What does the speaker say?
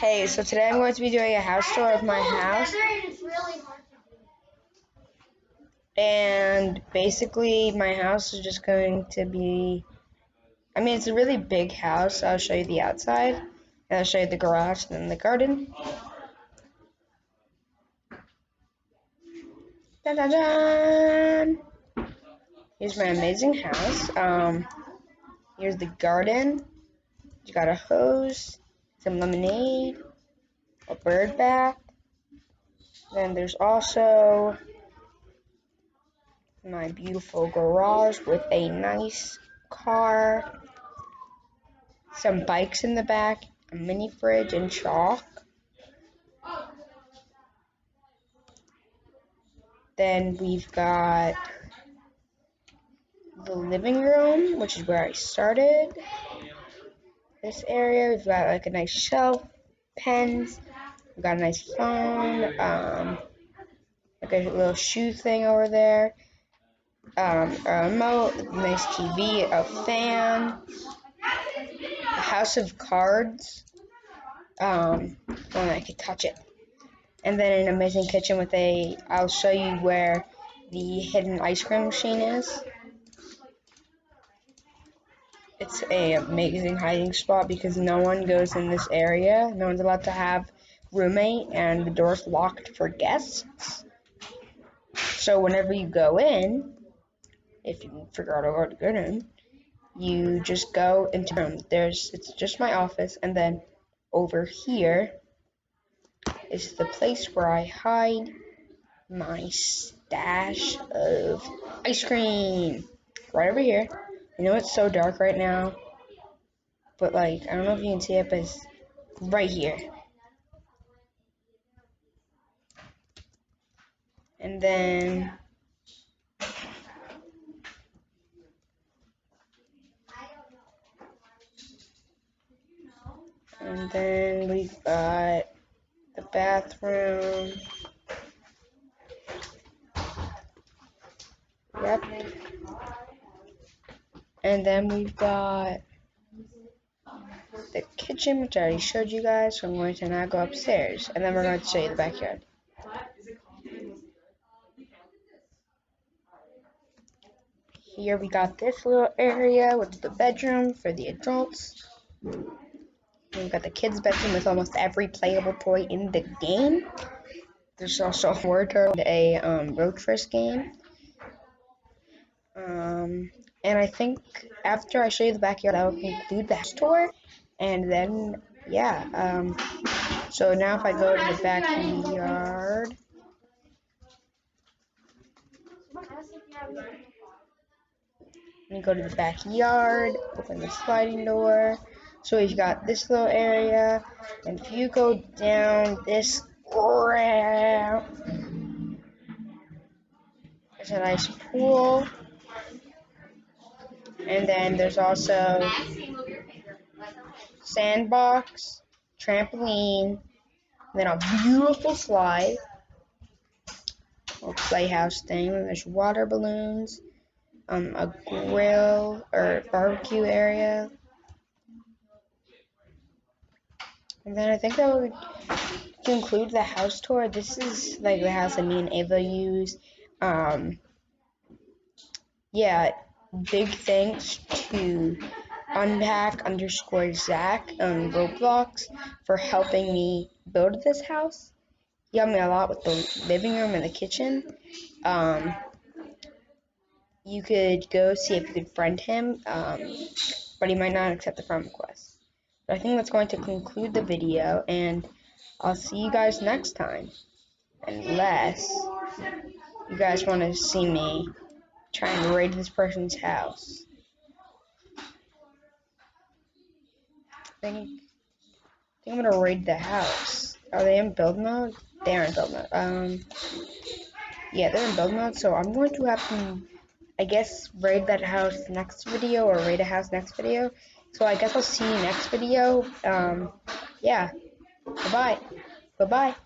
Hey, so today I'm going to be doing a house tour of my house. And basically, my house is just going to be, it's a really big house. I'll show you the outside, and I'll show you the garage, and then the garden. Da-da-da! Here's my amazing house. Here's the garden. You got a hose, some lemonade, a bird bath. Then there's also my beautiful garage with a nice car, some bikes in the back, a mini fridge, and chalk. Then we've got the living room, which is where I started. This area, we've got like a nice shelf, pens, we've got a nice phone, like a little shoe thing over there, a remote, a nice TV, a fan, a house of cards, when I could touch it, and then an amazing kitchen with I'll show you where the hidden ice cream machine is. It's an amazing hiding spot because no one goes in this area. No one's allowed to have roommate, and the door's locked for guests. So whenever you go in, if you figure out how to get in, you just go into the room. It's just my office, and then over here is the place where I hide my stash of ice cream. Right over here. I know it's so dark right now, but like, I don't know if you can see it, but it's right here. And then we've got the bathroom. Yep. And then we've got the kitchen, which I already showed you guys, so I'm going to now go upstairs, and then we're going to show you the backyard. Here we got this little area, which is the bedroom for the adults. We've got the kids' bedroom with almost every playable toy in the game. There's also a word turtle, a road first game. And I think after I show you the backyard, that will conclude the house tour. And then, yeah, so now if I go to the backyard, let me go to the backyard, open the sliding door. So we've got this little area, and if you go down this ramp, there's a nice pool. And then there's also sandbox, trampoline, then a beautiful slide, little playhouse thing. And there's water balloons, a grill or barbecue area. And then I think that would conclude the house tour. This is like the house that me and Ava use. Yeah, big thanks to Unpack_Zach on Roblox for helping me build this house. He helped me a lot with the living room and the kitchen. You could go see if you could friend him, but he might not accept the friend request. But I think that's going to conclude the video, and I'll see you guys next time. Unless you guys want to see me trying to raid this person's house. I think I'm gonna raid the house. Are they in build mode? They are in build mode. Yeah, they're in build mode, so I'm going to have to, I guess, raid that house next video, or raid a house next video. So I guess I'll see you next video. Yeah. Bye-bye. Bye-bye.